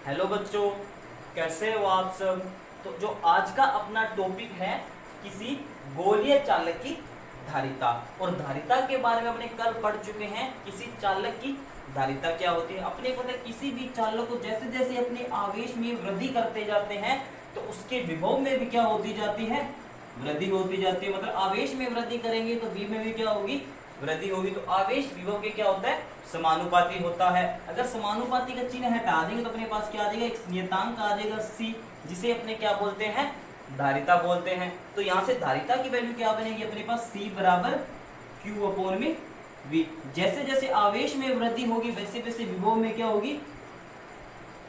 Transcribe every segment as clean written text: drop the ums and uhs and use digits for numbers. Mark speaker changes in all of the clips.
Speaker 1: Hello बच्चों, कैसे हो आप सब। तो जो आज का अपना टॉपिक है किसी गोलीय चालक की धारिता। और धारिता के बारे में अपने कल पढ़ चुके हैं। किसी चालक की धारिता क्या होती है अपने को, किसी भी चालक को जैसे जैसे अपने आवेश में वृद्धि करते जाते हैं तो उसके विभव में भी क्या होती जाती है, वृद्धि होती जाती है। मतलब आवेश में वृद्धि करेंगे तो v में भी क्या होगी, वृद्धि होगी। तो आवेश विभव के क्या होता है, समानुपाती होता है। अगर समानुपाती का चिन्ह हटा देंगे तो अपने पास क्या आ जाएगा, एक नियतांक आ जाएगा c, जिसे अपने क्या बोलते हैं, धारिता बोलते हैं। तो यहाँ से धारिता की वैल्यू क्या बनेगी अपने पास, c बराबर q अपॉन में v। जैसे जैसे आवेश में वृद्धि होगी वैसे वैसे विभव में क्या होगी,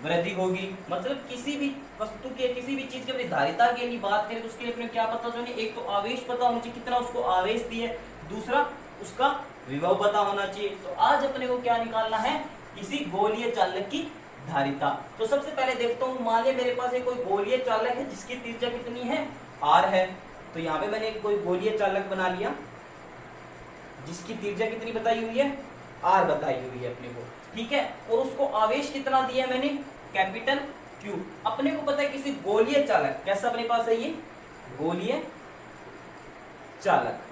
Speaker 1: वृद्धि होगी। मतलब किसी भी वस्तु के, किसी भी चीज की अपनी धारिता के लिए बात करें तो उसके लिए अपने क्या पता होना, एक तो आवेश पता होना चाहिए, कितना उसको आवेश दिए, दूसरा उसका विभव पता होना चाहिए। तो आज अपने को क्या निकालना है, किसी गोलीय चालक की धारिता। तो सबसे पहले देखता हूँ, मान लिया मेरे पास एक कोई गोलीय चालक है जिसकी त्रिज्या कितनी है, r है। तो यहाँ पे मैंने कोई गोलीय चालक बना लिया जिसकी त्रिज्या कितनी बताई हुई है, r बताई हुई है अपने को, ठीक है। और उसको आवेश कितना दिया मैंने, कैपिटल Q। अपने को पता है किसी गोलीय चालक, कैसा अपने पास है ये गोलीय चालक,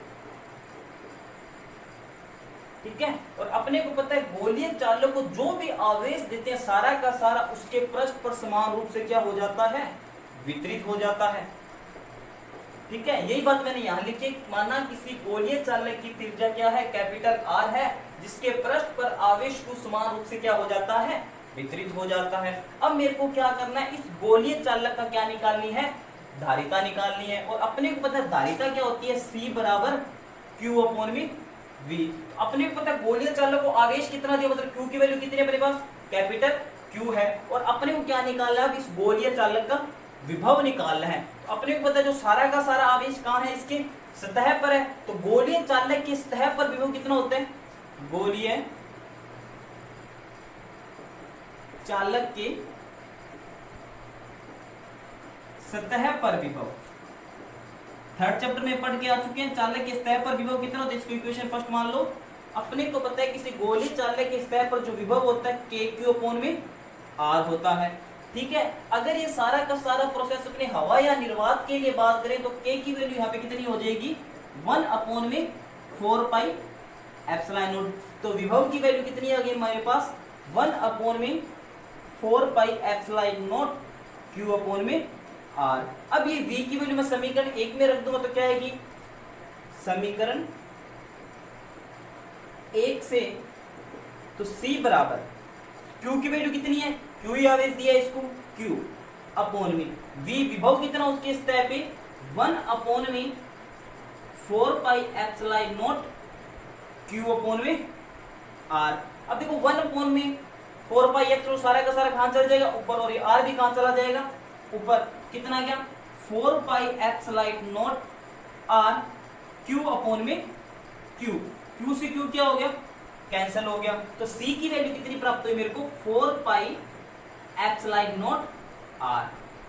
Speaker 1: ठीक है। और अपने को पता है गोलीय चालक को जो भी आवेश देते हैं सारा का सारा उसके पृष्ठ पर समान रूप से क्या हो जाता है, वितरित हो जाता है, ठीक है। यही बात मैंने यहाँ लिखी, माना किसी गोलीय चालक की त्रिज्या क्या है, कैपिटल R है, जिसके पृष्ठ पर आवेश को समान रूप से क्या हो जाता है, वितरित हो जाता है। अब मेरे को क्या करना है, इस गोलीय चालक का क्या निकालनी है, धारिता निकालनी है। और अपने को पता है धारिता क्या होती है, C बराबर Q अपॉन में V। अपने को पता है गोलीय चालक को आवेश कितना दिया, मतलब Q की वैल्यू कितनी है अपने पास, कैपिटल Q है। और अपने को क्या निकालना है, इस गोलीय चालक का विभव निकालना है। तो अपने को पता है जो सारा का सारा आवेश कहाँ है, इसके सतह पर है। तो गोलीय चालक की सतह पर विभव कितना होता है, गोलीय चालक के सतह पर विभव, थर्ड चैप्टर में पढ़ के आ चुके हैं। चालक की सतह पर विभव कितना होता है, इसको इक्वेशन फर्स्ट मान लो। अपने को पता है किसी गोलीय चालक की सतह पर जो विभव होता है KQ अपॉन में R होता है, ठीक है। अगर ये सारा का सारा प्रोसेस अपने हवा या निर्वात के लिए बात करें तो K की वैल्यू यहाँ पे कितनी हो जाएगी, 1 अपॉन में 4 पाई एप्सिलॉन नॉट। तो विभव की वैल्यू कितनी आ गई हमारे पास, 1 अपॉन में 4 pi epsilon not Q upon में R। अब ये V की वैल्यू मैं समीकरण 1 में रख दूंगा तो क्या आएगी, समीकरण 1 से तो C बराबर Q की वैल्यू कितनी है, Q ही आवेश दिया है इसको, Q अपॉन में V विभव कितना उसके सतह पे, 1 अपॉन में 4 pi epsilon not Q upon में R। अब देखो 1 अपॉन में 4 पाई एप्सिलॉन सारा का सारा कहां चला जाएगा, ऊपर, और ये R भी कहां चला जाएगा, ऊपर। कितना गया, 4 pi epsilon not R Q upon में Q। Q से Q क्या हो गया, कैंसिल हो गया। तो C की वैल्यू कितनी प्राप्त हुई मेरे को, 4 पाई एप्सिलॉन नॉट R।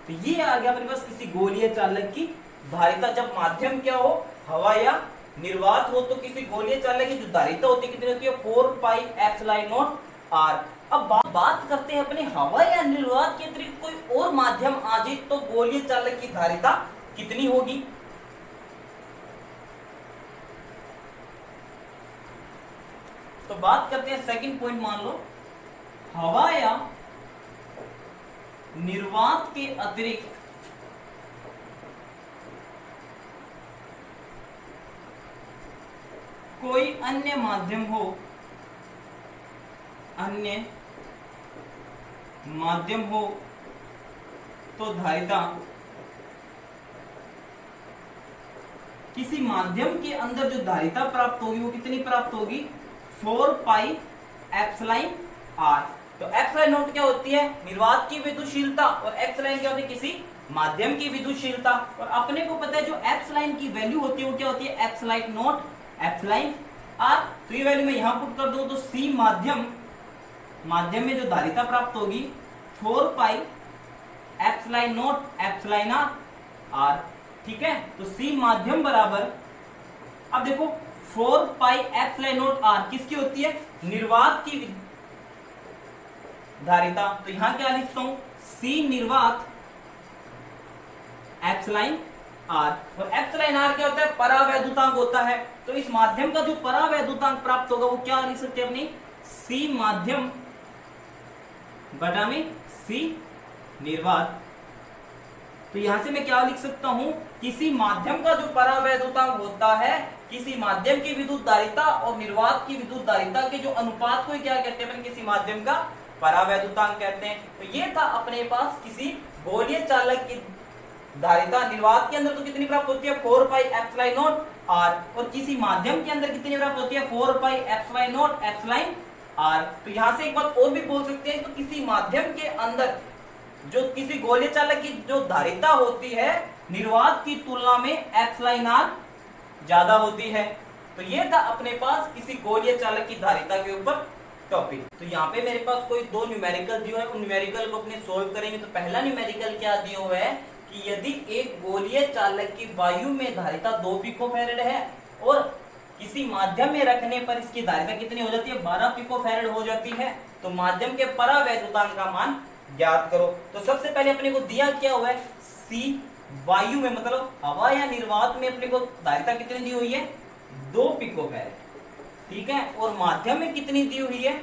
Speaker 1: तो ये आ गया अपने पास किसी गोलीय चालक की धारिता। जब माध्यम क्या हो, हवा या निर्वात हो, तो किसी गोलीय चालक की जो धारिता होती है कितनी होती है, 4 पाई एप्सिलॉन नॉट R। अब बात करते हैं अपने हवा या निर्वात के अतिरिक्त कोई और माध्यम आ जाए तो गोलीय चालक की धारिता कितनी होगी। तो बात करते हैं सेकंड पॉइंट, मान लो हवा या निर्वात के अतिरिक्त कोई अन्य माध्यम हो, अन्य माध्यम हो तो धारिता किसी माध्यम के अंदर जो धारिता प्राप्त होगी वो कितनी प्राप्त होगी, 4 पाई एप्सिलॉन R। तो एप्सिलॉन नॉट क्या होती है, निर्वात की विद्युतशीलता, और एप्सिलॉन क्या होती है, किसी माध्यम की विद्युतशीलता। और अपने को पता है जो एप्सिलॉन की वैल्यू होती है वो क्या होती है, एप्सिलॉन नॉट एप्सिलॉन R। तो ये वैल्यू मैं यहां पुट कर दूं तो C माध्यम में जो धारिता प्राप्त होगी 4 pi epsilon naught epsilon R, ठीक है। तो C माध्यम बराबर, अब देखो 4 पाई एप्सिलॉन नॉट R किसकी होती है, निर्वात की धारिता। तो यहां क्या लिखता हूं, C निर्वात एप्सिलॉन आर, और एप्सिलॉन आर क्या होता है, परावैद्युतांक होता है। तो इस माध्यम का जो परावैद्युतांक प्राप्त होगा वो क्या लिख सकते हैं अपनी, C माध्यम बटा में C निर्वात। तो यहां से मैं क्या लिख सकता हूं, किसी माध्यम का जो परावैद्युतांक होता है, किसी माध्यम की विद्युत धारिता और निर्वात की विद्युत धारिता के जो अनुपात को क्या कहते हैं, किसी माध्यम का परावैद्युतांक कहते हैं। तो ये था अपने पास किसी गोलीय चालक की धारिता निर्वात के अंदर तो कितनी प्राप्त होती है, 4 पाई एप्सिलॉन नॉट आर, और किसी माध्यम के अंदर कितनी प्राप्त होती है, 4 pi epsilon naught epsilon R. तो यहां से एक बात और भी बोल सकते हैं, तो किसी माध्यम के अंदर जो किसी गोलीय चालक की जो धारिता होती है निर्वात की तुलना में एप्सिलॉन आर ज्यादा होती है। तो ये था अपने पास किसी गोलीय चालक की धारिता के ऊपर टॉपिक। तो यहाँ पे मेरे पास कोई दो न्यूमेरिकल दिए हुए हैं, उन न्यूमेरिकल को अपने सोल्व करेंगे। तो पहला न्यूमेरिकल क्या दिया हुआ है कि यदि एक गोलीय चालक की वायु में धारिता 2 पिकोफैरेड है और किसी माध्यम में रखने पर इसकी धारिता कितनी हो जाती है, 12 पिकोफैरेड हो जाती है, तो माध्यम के परावैद्युतांक का मान ज्ञात करो। तो सबसे पहले अपने को दिया क्या हुआ है, C वायु में मतलब हवा या निर्वात में अपने को धारिता कितनी दी हुई है, 2 पिकोफैरेड, ठीक है, और माध्यम में कितनी दी हुई है,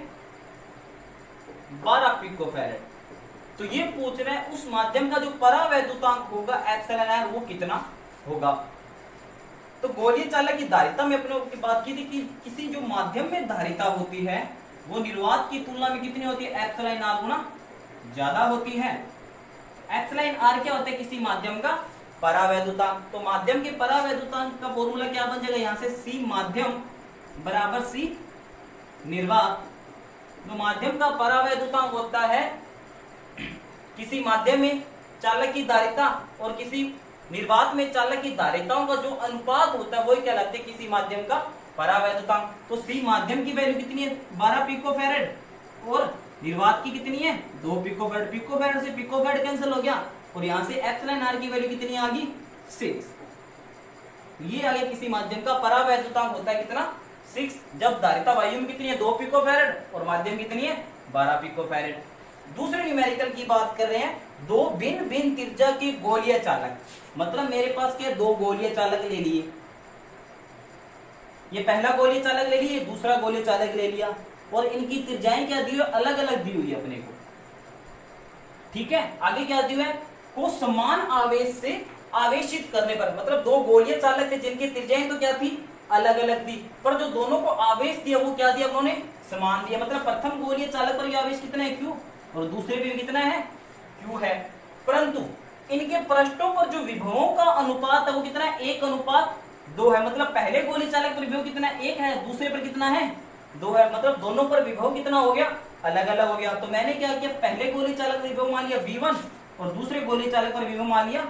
Speaker 1: 12 पिकोफैरेड। तो ये पूछ रहे हैं उस माध्यम का जो परावैद्युतांक होगा एप्सिलॉन आर वो कितना होगा। तो गोलीय चालक की धारिता में अपने की बात की थी कि किसी जो माध्यम में धारिता होती है वो निर्वात की तुलना में कितनी होती है, एप्सिलॉन आर गुना ज्यादा होती है। एप्सिलॉन आर क्या होता है, किसी माध्यम का परावैद्युतांक। तो माध्यम के परावैद्युतांक का फॉर्मूला क्या बन जाएगा, यहां से C माध्यम बराबर C निर्वात। तो माध्यम का परावैद्युतांक होता है किसी माध्यम में चालक की धारिता और किसी निर्वात में चालक की धारिताओं का जो अनुपात होता है वही कहलाते हैं किसी माध्यम का परावैद्युतांक। तो C माध्यम की वैल्यू कितनी है, 12 पिकोफैरेड, और निर्वात की कितनी है, 2 पिकोफैरेड। पिकोफैरेड से पिकोफैरेड कैंसिल हो गया और यहां से एप्सिलॉन आर की वैल्यू कितनी आ गई, 6। ये आ गया किसी माध्यम का परावैद्युतांक होता है कितना, 6, जब धारिता वायु में कितनी है, 2 पिकोफैरेड और माध्यम कितनी है, 12 पिकोफैरेड। दूसरे न्यूमेरिकल की बात कर रहे हैं, दो भिन्न भिन्न त्रिज्या के गोलीय चालक। मतलब मेरे पास क्या, दो गोलीय चालक ले लिए, ये पहला गोलीय चालक ले लिए, दूसरा गोलीय चालक ले लिया, और इनकी त्रिज्याएं क्या दी हुई, अलग अलग दी हुई है अपने को, ठीक है। आगे क्या दी हुई है, को समान आवेश से आवेशित करने पर, मतलब दो गोलीय चालक थे जिनकी त्रिज्याएं तो क्या थी, अलग अलग थी, पर जो दोनों को आवेश दिया वो क्या दिया उन्होंने, समान दिया। मतलब प्रथम गोलीय चालक पर आवेश कितना है, Q, और दूसरे पे भी कितना है, Q है। परंतु इनके पृष्ठों पर जो विभवों का अनुपात है वो कितना है, 1:2 है। मतलब पहले गोलीय चालक पर विभव कितना 1 है, दूसरे पर कितना है, 2 है। मतलब दोनों पर विभव कितना हो गया, अलग अलग हो गया। तो मैंने क्या किया, पहले गोलीय चालक पर विभव मान लिया V1 और दूसरे गोलीय चालक पर विभव मान लिया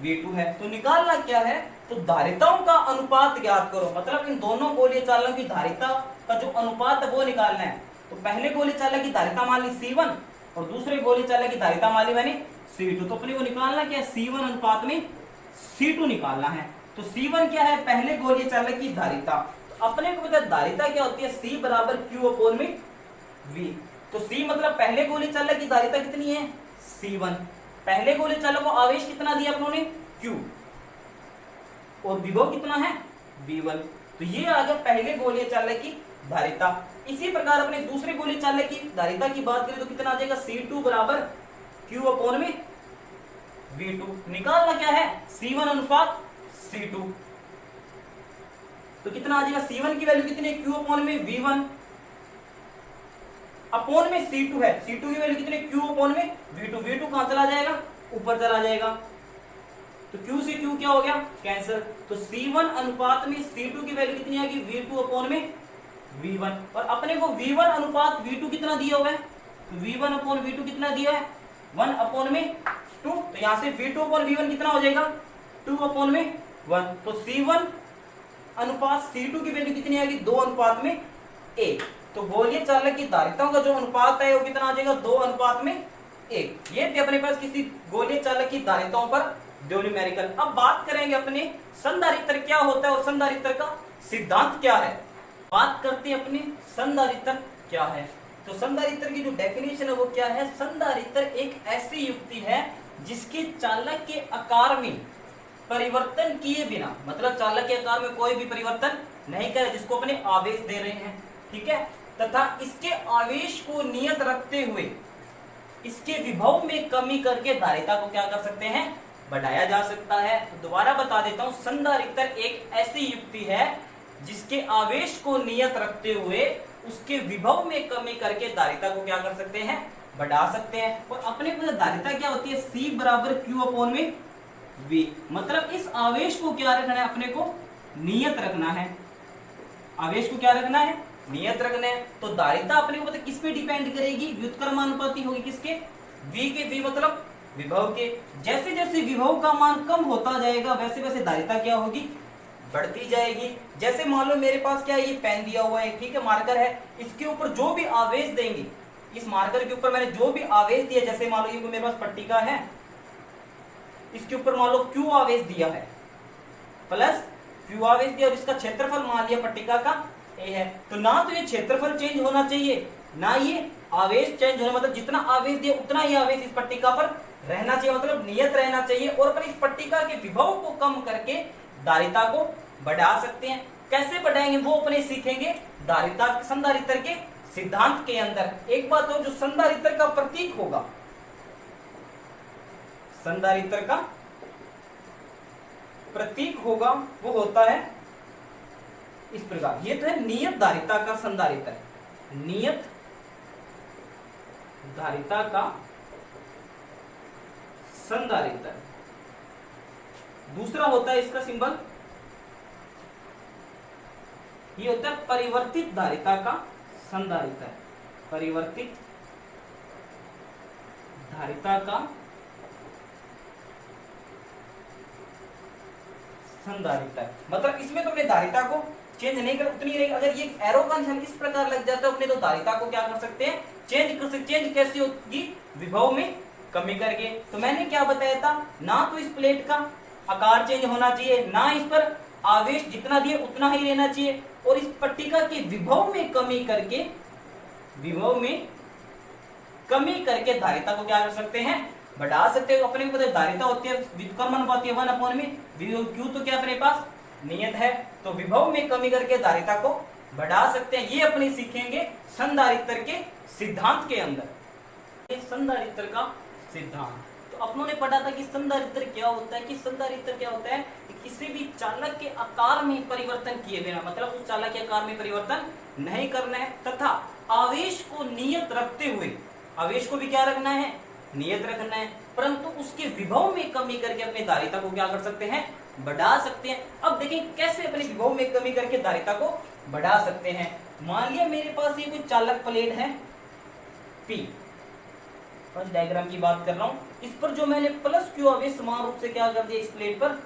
Speaker 1: V2 है। तो निकालना क्या है, तो धारिताओं का अनुपात ज्ञात करो। मतलब इन दोनों गोलीय चालकों की धारिता का जो अनुपात है वो निकालना है। तो पहले गोलीय चालक की धारिता मान ली C1 और दूसरे गोलीय चालक की धारिता मान ली मैंने C2। तो अपने को निकालना क्या है, C1 अनुपात में C2 निकालना है। तो C1 क्या है, पहले गोलीय चालक की धारिता। तो अपने को पता धारिता क्या होती है, C बराबर Q में V। तो C मतलब पहले गोलीय चालक की धारिता कितनी है, C1। पहले गोलीय चालक को आवेश कितना दिया अपनों ने, Q, और विभव कितना है, V1। तो ये आ गया पहले गोलीय चालक की धारिता। इसी प्रकार अपने दूसरे गोलीय चालक की धारिता की बात करें तो कितना आ जाएगा, C2 बराबर Q में V2। निकालना क्या है, C1 अनुपात C2। तो कितना आ जाएगा, C1 की वैल्यू कितनी है, Q में V1 अपोन में C2 है। C2 की वैल्यू कितनी है, Q में V2। V2 कहां चला जाएगा, ऊपर चला जाएगा। तो Q से Q क्या हो गया, कैंसिल। तो C1 अनुपात में C2 की वैल्यू कितनी आएगी, V2 में V1। और अपने को V1 अनुपात V2 कितना दिया हुआ है, तो V1 V2 कितना दिया है, 1 में 2। तो यहां से V2 V1 कितना हो जाएगा, 2 में 1। तो C1 अनुपात C2 की वैल्यू कितनी आएगी, 2 में 1। तो गोलीय चालक की धारिताओं का जो अनुपात है वो कितना आ जाएगा, 2 में 1। ये थे अपने पास किसी गोलीय चालक की धारिताओं पर दो न्यूमेरिकल। अब बात करेंगे अपने संधारित्र क्या होता है और संधारित्र का सिद्धांत क्या है। बात करते हैं अपने संधारित्र क्या है। तो संधारित्र की जो डेफिनेशन है वो क्या है? संधारित्र एक ऐसी युक्ति है जिसके चालक के आकार में परिवर्तन किए बिना, मतलब चालक के आकार में कोई भी परिवर्तन नहीं करे, जिसको अपने आवेश दे रहे हैं, ठीक है, तथा इसके आवेश को नियत रखते हुए इसके विभव में कमी करके धारिता को क्या कर सकते हैं? बढ़ाया जा सकता है। तो दोबारा बता देता हूं, संधारित्र एक ऐसी युक्ति है जिसके आवेश को नियत रखते हुए उसके विभव में कमी करके धारिता को क्या कर सकते हैं? बढ़ा सकते हैं। और अपने को धारिता क्या होती है? C बराबर Q/V। मतलब इस आवेश को क्या रखना है? अपने को नियत रखना है। आवेश को क्या रखना है? नियत रखना है। तो धारिता अपने को किस पे डिपेंड करेगी? व्युत्क्रमानुपाती होगी किसके? V के। V मतलब विभव के। जैसे जैसे विभव का मान कम होता जाएगा वैसे वैसे धारिता क्या होगी? बढ़ती जाएगी। जैसे मान लो मेरे पास क्या है, ये पेन दिया हुआ है, ठीक है, मार्कर है, इसके ऊपर जो भी आवेश देंगे, इस मार्कर के ऊपर मैंने जो भी आवेश दिया, जैसे मान लो ये मेरे पास पट्टिका है, इसके ऊपर मान लो Q आवेश दिया है प्लस Q आवेश दिया और इसका क्षेत्रफल मान लिया पट्टिका का A है, तो ना तो ये क्षेत्रफल चेंज होना चाहिए ना ये आवेश चेंज होना, मतलब जितना आवेश दिया उतना ही आवेश इस पट्टिका पर रहना चाहिए, मतलब नियत रहना चाहिए। और अपन इस पट्टिका के विभव को कम करके धारिता को बढ़ा सकते हैं। कैसे बढ़ाएंगे वो अपने सीखेंगे धारिता संधारित्र के सिद्धांत के अंदर। एक बात और, जो संधारित्र का प्रतीक होगा, संधारित्र का प्रतीक होगा वो होता है इस प्रकार। ये तो है नियत धारिता का संधारित्र, नियत धारिता का संधारित्र। दूसरा होता है इसका सिंबल, ये होता है परिवर्तित धारिता का संधारित्र, परिवर्तित धारिता का संधारित्र। मतलब इसमें तो अपने धारिता को चेंज नहीं कर, उतनी रहेगी। अगर ये एरो का निशान इस प्रकार लग जाता है अपने, तो धारिता को क्या कर सकते हैं? चेंज कर सकते। चेंज कैसे होगी? विभव में कमी करके। तो मैंने क्या बताया था, ना तो इस प्लेट का आकार चेंज होना चाहिए, ना इस पर आवेश जितना दिए उतना ही रहना चाहिए, और इस पट्टिका के विभव में कमी करके, विभव में कमी करके धारिता को क्या कर सकते हैं? बढ़ा सकते हैं। अपने को धारिता होती है व्युत्क्रमानुपाती 1/में, Q तो क्या अपने पास नियत है, तो विभव में कमी करके धारिता को बढ़ा सकते हैं। ये अपने सीखेंगे संधारित्र के सिद्धांत के अंदर। संधारित्र का सिद्धांत तो अपनों ने पढ़ा था कि संधारित्र क्या होता है, कि संधारित्र क्या होता है कि किसी भी चालक के आकार में परिवर्तन किए बिना, मतलब उस चालक के आकार में परिवर्तन नहीं करना है, तथा आवेश को नियत रखते हुए, आवेश को भी क्या रखना है? नियत रखना है, परंतु उसके विभव में कमी करके अपनी धारिता को क्या कर सकते हैं? बढ़ा सकते हैं। अब देखें कैसे अपने विभव में कमी करके धारिता को बढ़ा सकते हैं। मान लिया मेरे पास ये कोई चालक प्लेट है P, फर्स्ट डायग्राम की बात कर रहा हूं, इस पर जो मैंने प्लस Q आवेश समान रूप से क्या कर दिया? इस प्लेट पर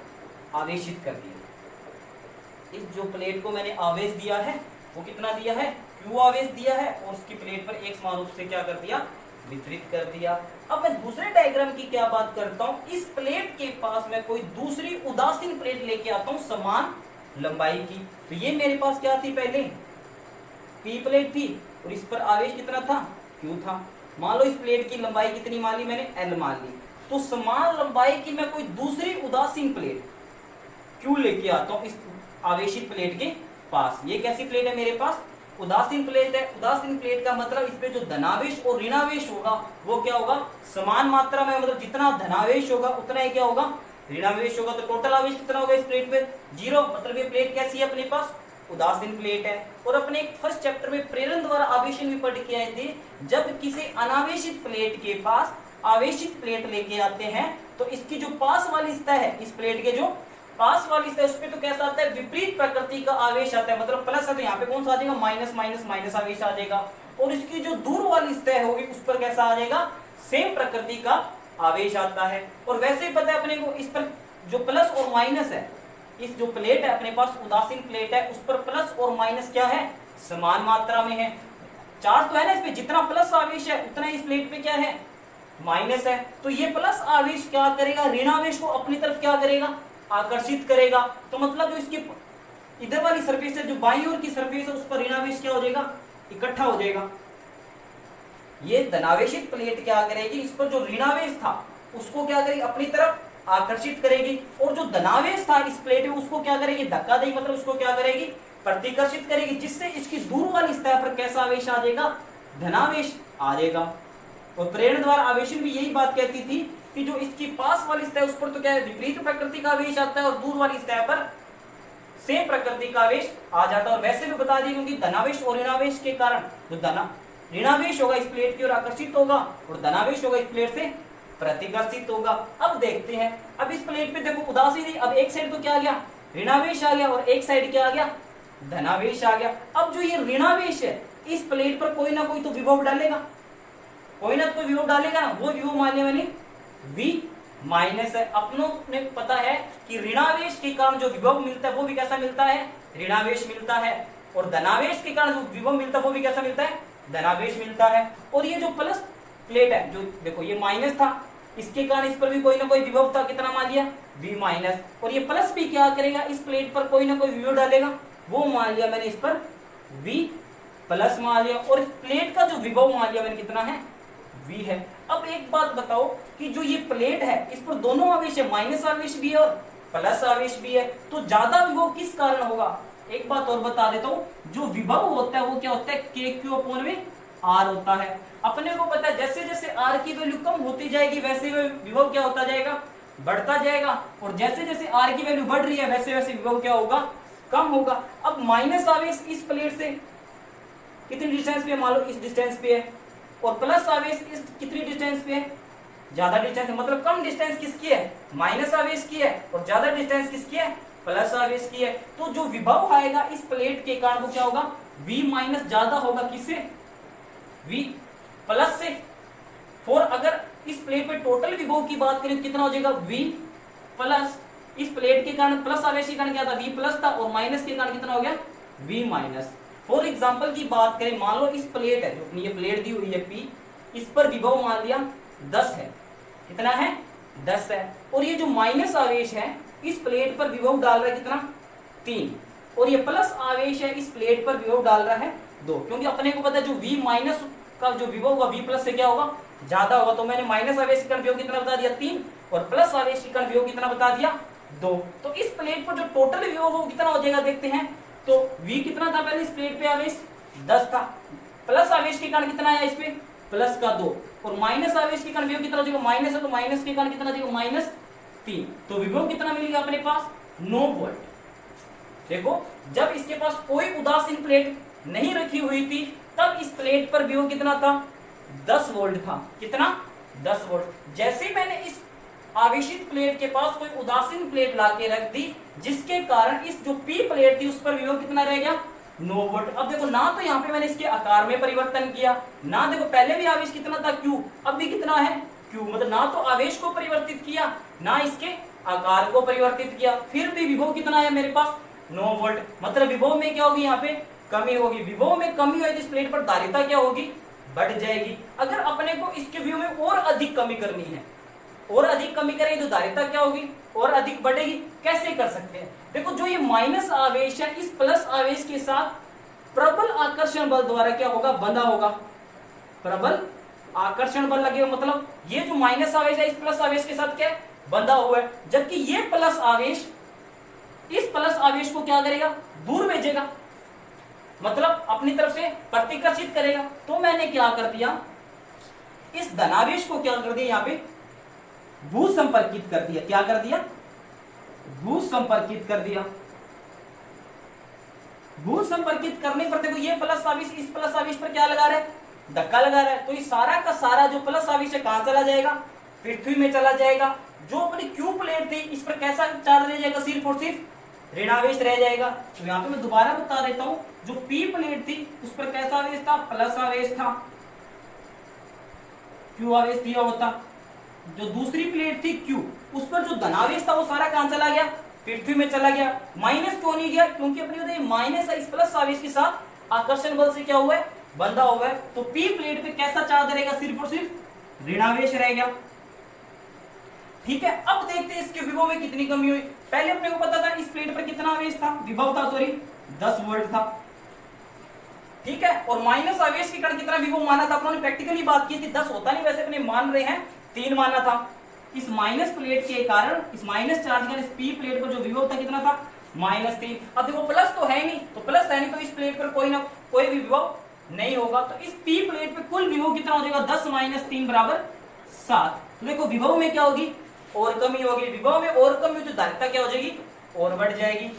Speaker 1: आवेशित कर दिया। इस जो प्लेट को मैंने आवेश दिया है वो कितना दिया है? Q आवेश दिया है, और उसकी प्लेट पर एक समान रूप से क्या कर दिया? वितरित कर दिया। अब मैं दूसरे डायग्राम की क्या बात करता हूं, इस प्लेट के पास मैं कोई दूसरी उदासीन प्लेट लेके आता हूं समान लंबाई की। तो ये मेरे पास क्या थी? पहले P प्लेट थी और इस पर आवेश कितना था? Q था। मान लो इस प्लेट की लंबाई कितनी मान ली मैंने? L मान ली। तो समान लंबाई की मैं कोई दूसरी उदासीन प्लेट Q लेके आता हूं इस आवेशित प्लेट के पास। ये कैसी प्लेट है मेरे पास? उदासीन प्लेट है। उदासीन प्लेट का मतलब इस पे जो धनावेश और ऋणावेश होगा वो क्या होगा? समान मात्रा में, मतलब जितना धनावेश होगा उतना ही क्या होगा? ऋणावेश होगा। तो टोटल आवेश कितना होगा इस प्लेट पे? 0। मतलब ये प्लेट कैसी है अपने पास? उदासीन प्लेट है। और अपने फर्स्ट चैप्टर में प्रेरण द्वारा आवेशन भी पढ़ के आए थे, जब किसी अनावेशित प्लेट के पास आवेशित प्लेट लेके आते हैं तो इसकी जो पास वाली सतह है, इस प्लेट के जो पास वाली सतह, उस पे तो कैसा आता है? विपरीत प्रकृति का आवेश आता है, मतलब प्लस है, तो यहाँ पे कौन सा आ जाएगा? माइनस माइनस माइनस आवेश आ जाएगा। और इसकी जो दूर वाली सतह होगी उस पर कैसा आ जाएगा? सेम प्रकृति का आवेश आता है। और वैसे ही पता है अपने को, इस पर जो प्लस और माइनस है, इस जो प्लेट है अपने पास उदासीन प्लेट है, उस पर प्लस और माइनस क्या है? समान मात्रा में है। चार्ज तो है ना इस पे, जितना प्लस आवेश है उतना इस प्लेट पे क्या है? माइनस है। तो ये प्लस आवेश क्या करेगा? ऋणावेश को अपनी तरफ क्या करेगा? आकर्षित करेगा। तो मतलब जो इसकी इधर वाली सरफेस है, जो बाईं ओर की सरफेस है, उस पर ऋणावेश क्या हो जाएगा? इकट्ठा हो जाएगा। ये धनावेशित प्लेट क्या करेगी, इस पर जो ऋणावेश था उसको क्या करेगी, अपनी तरफ आकर्षित करेगी, और जो धनावेश था इस प्लेट में उसको क्या करेगी, धक्का देगी, मतलब उसको क्या करेगी, प्रतिकर्षित करेगी, जिससे इसकी दूर वाली सतह पर कैसा आवेश आ जाएगा, धनावेश आ जाएगा। और प्रेरण द्वारा आवेशन भी यही बात कहती थी कि जो इसकी पास वाली सतह उस पर तो क्या है, विपरीत प्रकृति का आवेश आता है, और दूर वाली सतह पर सेम प्रकृति का आवेश आ जाता है। और वैसे भी बता दी क्योंकि धनावेश और ऋणावेश के कारण जो ऋणावेश होगा इस प्लेट की ओर आकर्षित होगा, और धनावेश होगा इस प्लेट से प्रतिकर्षित होगा। अब देखते हैं, अब इस प्लेट पे देखो उदासी थी, अब एक साइड तो क्या आ गया, ऋणावेश आ गया, और एक साइड क्या आ गया, धनावेश आ गया। अब जो ये ऋणावेश है इस प्लेट पर कोई ना कोई तो विभव डालेगा, कोई ना कोई विभव डालेगा ना, वो विभव मान लिया मैंने V माइनस है। अपनों ने पता है कि ऋणावेश के कारण जो विभव मिलता है वो भी कैसा मिलता है, ऋणावेश मिलता है, और धनावेश के कारण जो विभव मिलता है वो भी कैसा मिलता है, धनावेश मिलता है। और ये जो प्लस प्लेट है, जो देखो ये माइनस था, इसके कारण इस पर भी कोई ना कोई विभव था, कितना मान लिया, V माइनस, और ये प्लस भी क्या करेगा, इस प्लेट पर कोई ना कोई विभव डालेगा, वो मान लिया मैंने इस पर V प्लस मान लिया, और इस प्लेट का जो विभव मान लिया मैंने कितना है, V है। अब एक बात बताओ कि जो ये प्लेट है इस पर दोनों आवेश है, माइनस आवेश भी है और प्लस आवेश भी है, तो ज्यादा विभव किस कारण होगा। एक बात और बता देता हूं, जो विभव होता है वो क्या होता है, KQ/R होता है। अपने को पता है जैसे जैसे R की वैल्यू कम होती जाएगी वैसे विभव क्या होता जाएगा, बढ़ता जाएगा, और जैसे जैसे R की वैल्यू बढ़ रही है वैसे वैसे विभव क्या होगा, कम होगा। अब माइनस आवेश इस प्लेट से कितनी डिस्टेंस पे, मान लो इस डिस्टेंस पे है, और प्लस आवेश इस कितनी डिस्टेंस पे है, ज्यादा डिस्टेंस है, मतलब कम डिस्टेंस किसकी है, माइनस आवेश की है, और ज्यादा डिस्टेंस किसकी है, प्लस आवेश की है। तो जो विभव आएगा इस प्लेट के कारण वो क्या होगा, V माइनस ज्यादा होगा किससे, V प्लस से। और अगर इस प्लेट पे टोटल विभव की बात करें कितना हो जाएगा, V प्लस, इस प्लेट के कारण प्लस आवेश के कारण क्या था, V प्लस था, और माइनस के कारण कितना हो गया, V माइनस। फॉर एग्जाम्पल की बात करें, मान लो इस प्लेट है, जो ये प्लेट दी हुई है P, इस पर विभव मान लिया 10 है, कितना है, 10 है, और ये जो माइनस आवेश है इस प्लेट पर विभव डाल रहा है कितना, 3, और ये प्लस आवेश है इस प्लेट पर विभव डाल रहा है 2, क्योंकि अपने को पता है जो V माइनस का जो विभव होगा V प्लस से क्या होगा, ज्यादा होगा। तो मैंने माइनस आवेश के कारण विभव कितना बता दिया, 3, और प्लस आवेश के कारण विभव कितना बता दिया, 2। तो इस प्लेट पर जो टोटल विभव हो कितना हो जाएगा, देखते हैं। तो V कितना था पहले इस प्लेट पे, आवेश 10 था, प्लस आवेश के कारण कितना आया इस पे, प्लस का 2, और माइनस आवेश के कारण विभव कितना हो जाएगा, माइनस है, तो माइनस के कारण कितना हो जाएगा, -3। तो विभव कितना मिल गया अपने पास, 9 वोल्ट। देखो जब इसके पास कोई उदासीन प्लेट नहीं रखी हुई थी तब इस प्लेट पर विभव कितना था, 10 वोल्ट था, कितना, 10 वोल्ट। जैसे मैंने इस आवेशित प्लेट के पास कोई उदासीन प्लेट लाके रख दी जिसके कारण इस जो P प्लेट थी उस पर विभव कितना रह गया, 9 वोल्ट। अब देखो ना तो यहाँ पे मैंने इसके आकार में परिवर्तन किया, ना देखो पहले भी आवेश कितना था Q, अब भी कितना है Q, मतलब ना तो आवेश को परिवर्तित किया ना इसके आकार को परिवर्तित किया, फिर भी विभव कितना आया मेरे पास, 9 वोल्ट। मतलब विभव में क्या होगी, यहाँ पे कमी होगी। विभव में कमी होगी इस प्लेट पर धारिता क्या होगी, बढ़ जाएगी। अगर अपने को इसके विभव में और अधिक कमी करनी है, और अधिक कमी करेगी तो धारिता क्या होगी, और अधिक बढ़ेगी। कैसे कर सकते हैं, देखो जो ये माइनस आवेश है इस प्लस आवेश के साथ प्रबल आकर्षण बल द्वारा क्या होगा, बंधा होगा, प्रबल आकर्षण बल लगेगा। मतलब ये जो माइनस आवेश है इस प्लस आवेश के साथ क्या बंधा हुआ है, जबकि ये प्लस आवेश इस प्लस आवेश को क्या करेगा, दूर भेजेगा, मतलब अपनी तरफ से प्रतिकर्षित करेगा। तो मैंने क्या कर दिया, इस धनावेश को क्या कर दिया, यहाँ पे भू संपर्कित कर दिया। क्या कर दिया, भू संपर्कित कर दिया। भू संपर्कित करने पर देखो ये प्लस आवेश इस प्लस आवेश पर क्या लगा रहा है, धक्का लगा रहा है। तो ये सारा का सारा जो प्लस आवेश है कहां चला जाएगा, पृथ्वी में चला जाएगा। जो अपनी क्यू प्लेट थी इस पर कैसा चार्ज रह जाएगा, सिर्फ और सिर्फ ऋणावेश रह जाएगा। तो यहाँ पे मैं दोबारा बता देता हूं, जो पी प्लेट थी उस पर कैसा आवेश था, प्लस आवेश था, क्यू आवेश दिया होता। जो दूसरी प्लेट थी क्यू, उस पर जो धनावेश था वो सारा कहां चला गया, पृथ्वी में चला गया। माइनस क्यों नहीं गया, क्योंकि अपनी माइनस है इस प्लस आवेश के साथ आकर्षण बल से क्या हुआ है, बंधा हुआ है। तो पी प्लेट पे कैसा चार्ज रहेगा, सिर्फ और सिर्फ ऋणावेश रहेगा। ठीक है, अब देखते हैं इसके विभव में कितनी कमी हुई। पहले अपने को पता था इस प्लेट पर कितना आवेश था, विभव था, सॉरी 10 वोल्ट था। ठीक है। और माइनस आवेश के कण कितना विभव माना था अपने प्रैक्टिकली बात की थी, 10 होता नहीं, वैसे अपने मान रहे हैं 3 माना था। इस माइनस प्लेट के कारण, इस माइनस चार्ज का इस पी प्लेट पर जो विभव था कितना था, -3। अब देखो प्लस तो है नहीं, तो प्लस है नहीं तो इस प्लेट पर कोई ना कोई भी विभव नहीं होगा, तो इस पी प्लेट पे कुल विभव कितना हो जाएगा, 10 - 3 = 7। तो देखो विभव में क्या होगी, और कमी होगी, विभव में और कमी तो धारिता क्या हो जाएगी, और बढ़ जाएगी।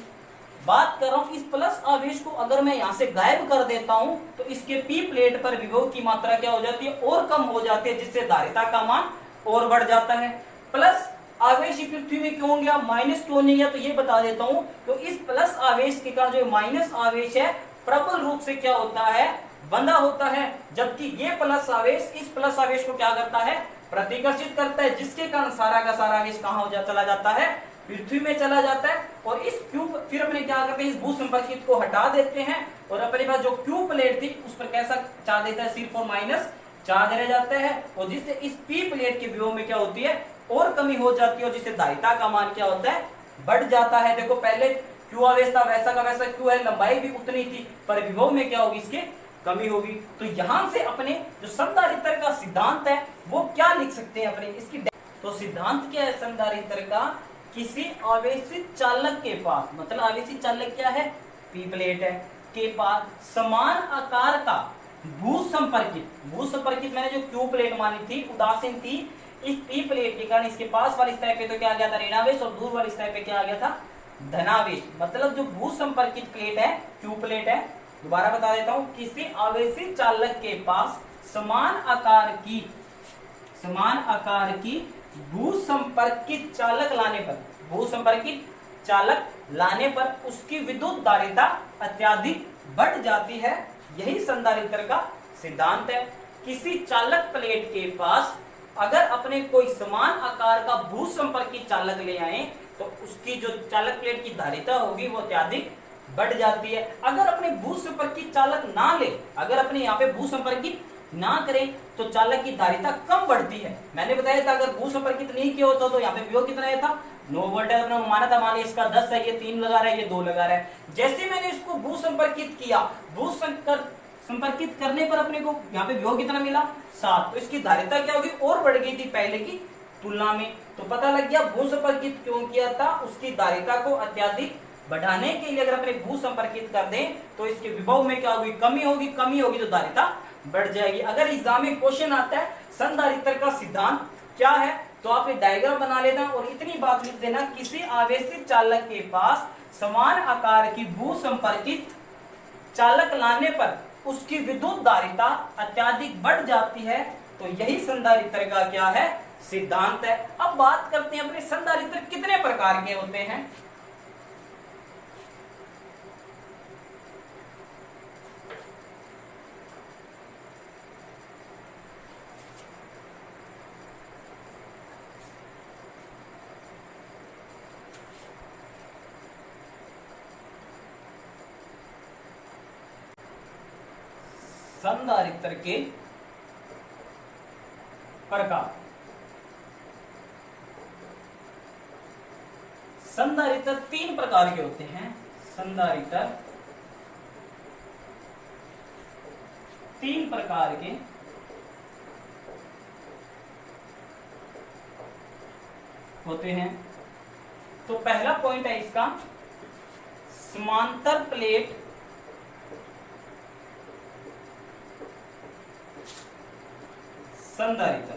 Speaker 1: बात कर रहा हूं इस प्लस आवेश को अगर मैं यहां से गायब कर देता हूं तो इसके पी प्लेट पर विभव की मात्रा क्या हो जाती है, और कम हो जाती है, जिससे धारिता का मान और बढ़ जाता है। प्लस आवेश पृथ्वी में क्यों गया, -2 नहीं गया, तो ये बता देता हूं, तो इस प्लस आवेश के कारण जो माइनस आवेश है प्रबल रूप से क्या होता है, बंधा होता है, जबकि ये प्लस आवेश इस प्लस आवेश को क्या करता है, प्रतिकर्षित करता है, जिसके कारण सारा का सारा आवेश कहां हो चला जाता है, पृथ्वी में चला जाता है। और इस क्यूब फिर अपने क्या करते हैं, इस भू संपर्कित को हटा देते हैं और अपने पास जो क्यूब प्लेट थी उस पर कैसा चार्ज देता है, सिर्फ और माइनस चार्ज रह जाता है, और जिससे इस पी प्लेट के विभव में क्या होती है, और कमी हो जाती है, और जिससे धारिता का मान क्या होता है, बढ़ जाता है। देखो पहले क्यू आवेश था, वैसा का वैसा क्यू है, लंबाई भी उतनी थी, पर विभव में क्या होगी, इसके कमी होगी। तो यहां से अपने जो संधारित्र का सिद्धांत है वो क्या लिख सकते हैं अपने इसकी, तो सिद्धांत क्या है संधारित्र का, किसी आवेशित चालक के पास, मतलब आवेशित चालक क्या है, पी प्लेट है, के पास समान आकार का भू संपर्कित मैंने जो क्यू प्लेट मानी थी उदासीन थी, इस पी प्लेट के कारण इसके पास वाली सतह पे तो क्या आ गया था, ऋणावेश, और दूर वाली सतह पे क्या आ गया था, धनावेश। मतलब जो भू संपर्कित प्लेट है, क्यू प्लेट है, दोबारा बता देता हूं, किसी आवेशित चालक के पास समान आकार की भू संपर्कित चालक लाने पर उसकी विद्युत धारिता अत्यधिक बढ़ जाती है। यही संधारित्र का सिद्धांत है। किसी चालक प्लेट के पास अगर अपने कोई समान आकार का भू संपर्कित चालक ले आए तो उसकी जो चालक प्लेट की धारिता होगी वो अत्यधिक बढ़ जाती है। अगर अपने भू संपर्कित चालक ना ले, अगर अपने यहाँ पे भू संपर्कित ना करें तो चालक की धारिता कम बढ़ती है। मैंने बताया था अगर भू संपर्कित नहीं किया होता तो यहाँ पे विभव कितना था, 9 वोल्ट है, अपना माना था, मान इसका 10 है, ये 3 लगा रहा है, ये 2 लगा रहा है। जैसे मैंने इसको भू संपर्कित किया, भू संपर्कित करने पर अपने को यहाँ पे विभव कितना मिला, 7, तो इसकी धारिता क्या होगी, और बढ़ गई थी पहले की तुलना में। तो पता लग गया भू संपर्कित क्यों किया था, उसकी धारिता को अत्यधिक बढ़ाने के लिए। अगर अपने भू संपर्कित कर दें तो इसके विभव में क्या होगी, कमी होगी तो धारिता बढ़ जाएगी। अगर एग्जाम में क्वेश्चन आता है संधारित्र का सिद्धांत क्या है, तो आप ये डायग्राम बना लेना और इतनी बात लिख देना, किसी आवेशित चालक के पास समान आकार की भू संपर्कित चालक लाने पर उसकी विद्युत धारिता अत्यधिक बढ़ जाती है। तो यही संधारित्र का क्या है, सिद्धांत है। अब बात करते हैं अपने संधारित्र कितने प्रकार के होते हैं। संधारित्र के प्रकार, संधारित्र 3 प्रकार के होते हैं। संधारित्र 3 प्रकार के होते हैं। तो पहला पॉइंट है इसका समांतर प्लेट संधारित्र।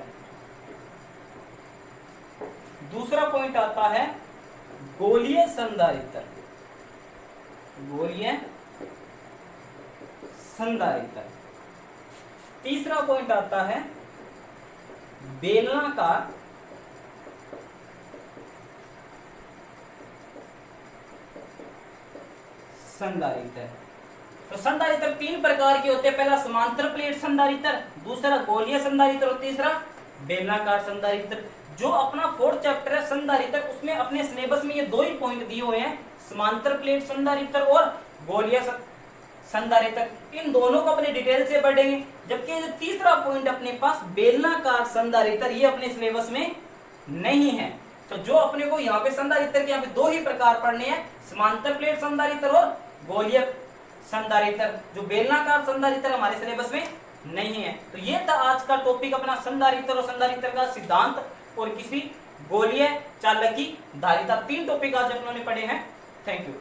Speaker 1: दूसरा पॉइंट आता है गोलीय संधारित्र, तीसरा पॉइंट आता है बेलनाकार संधारित्र। तो संधारित्र 3 प्रकार के होते हैं। पहला समांतर प्लेट संधारित्र, दूसरा गोलीय संधारित्र और तीसरा बेलनाकार संधारित्र। जो अपना 4th चैप्टर है संधारित्र, उसमें अपने सिलेबस में ये 2 ही पॉइंट दिए हुए हैं, समांतर प्लेट संधारित्र और गोलीय संधारित्र। इन दोनों को अपने डिटेल से पढ़ेंगे। जबकि जो तीसरा पॉइंट अपने पास बेलनाकार संधारित्र, ये अपने सिलेबस में नहीं है। तो जो अपने को यहाँ पे संधारित्र के यहाँ पे 2 ही प्रकार पढ़ने हैं, समांतर प्लेट संधारित्र और गोलीय संधारित्र, जो बेलनाकार संधारित्र हमारे सिलेबस में नहीं है। तो ये था आज का टॉपिक अपना संधारित्र और संधारित्र का सिद्धांत और किसी गोलीय चालक की धारिता। 3 टॉपिक आज अपनों ने पढ़े हैं। Thank you.